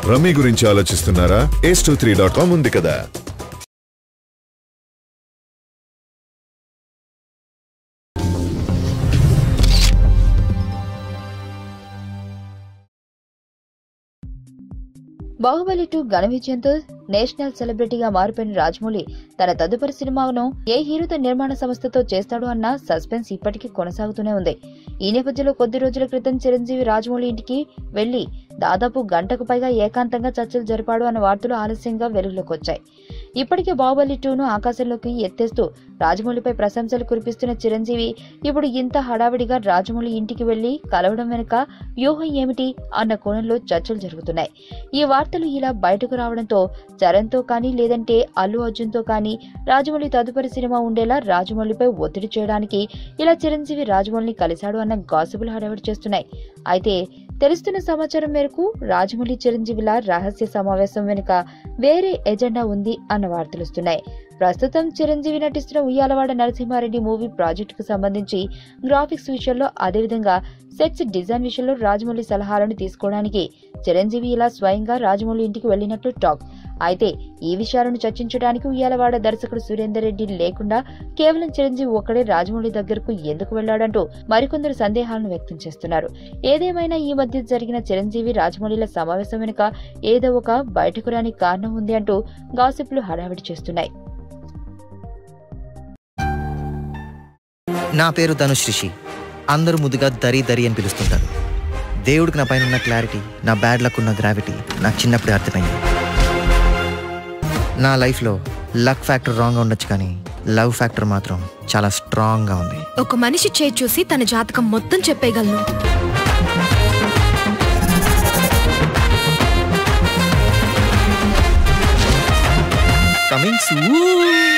Rummy గురించి ఆలోచిస్తున్నారా? ace23.com ఉంది కదా. బాహుబలి 2 ఘన విజయంతో నేషనల్ సెలబ్రిటీగా మారిపోయిన రాజమౌళి తన తదుపరి సినిమాను ఏ హీరోతో నిర్మాణ సంస్థతో చేస్తాడు అన్న సస్పెన్స్ ఇప్పటికీ కొనసాగుతూనే ఉంది. ఈ నేపథ్యంలో కొద్ది రోజుల క్రితం చిరంజీవి రాజమౌళి ఇంటికి వెళ్లి దాదాపు గంటకు పైగా ఏకాంతంగా చర్చలు జరిపాడు అన్న వార్తలు ఆలస్యంగా వెలుగులోకి వచ్చాయి. ఇప్పటికే బాహుబలి 2ను ఆకాశంలోకి ఎత్తేస్తూ రాజమౌళిపై ప్రశంసలు కురిపిస్తున్న చిరంజీవి ఇప్పుడు ఇంత హడావిడిగా రాజమౌళి ఇంటికి వెళ్లి కలవడం వెనుక వ్యూహం ఏమిటి అన్న కోణంలో చర్చలు జరుగుతున్నాయి. ఈ వార్తలు ఇలా బయటకు రావడంతో చరణ్తో కానీ లేదంటే అల్లు అర్జున్తో కానీ రాజమౌళి తదుపరి సినిమా ఉండేలా రాజమౌళిపై ఒత్తిడి చేయడానికి ఇలా చిరంజీవి రాజమౌళిని కలిశాడు అన్న గాసిపులు హడావిడి చేస్తున్నాయి. అయితే తెలుస్తున్న సమాచారం మేరకు రాజమౌళి చిరంజీవిల రహస్య సమావేశం వెనుక వేరే ఎజెండా ఉంది అన్న వార్తలుస్తున్నాయి. ప్రస్తుతం చిరంజీవి నటిస్తున్న ఉయ్యాలవాడ నరసింహారెడ్డి మూవీ ప్రాజెక్టుకు సంబంధించి గ్రాఫిక్స్ విషయంలో అదేవిధంగా సెట్స్ డిజైన్ విషయంలో రాజమౌళి సలహాలను తీసుకోవడానికి చిరంజీవి ఇలా స్వయంగా రాజమౌళి ఇంటికి వెళ్లినట్లు టాక్. అయితే ఈ విషయాలను చర్చించడానికి ఉయ్యాలవాడ దర్శకుడు సురేందర్ రెడ్డి లేకుండా కేవలం చిరంజీవి ఒక్కడే రాజమౌళి దగ్గరకు ఎందుకు వెళ్లాడంటూ మరికొందరు సందేహాలను వ్యక్తం చేస్తున్నారు. ఏదేమైనా ఈ మధ్య జరిగిన చిరంజీవి రాజమౌళిల సమావేశం వెనుక ఏదో ఒక బయటకు రాని కారణం ఉంది అంటూ గాసిప్లు హడావిడి చేస్తున్నాయి. నా పేరు ధనుష్ రిషి. అందరూ ముద్దుగా దరి దరి అని పిలుస్తుంటారు. దేవుడికి నా పైన ఉన్న క్లారిటీ, నా బ్యాడ్ లక్ ఉన్న గ్రావిటీ నాకు చిన్నప్పుడే అర్థమైంది. నా లైఫ్లో లక్ ఫ్యాక్టర్ రాంగ్గా ఉండొచ్చు, కానీ లవ్ ఫ్యాక్టర్ మాత్రం చాలా స్ట్రాంగ్గా ఉంది. ఒక మనిషి చేయి చూసి తన జాతకం మొత్తం చెప్పేయగలను. Coming soon.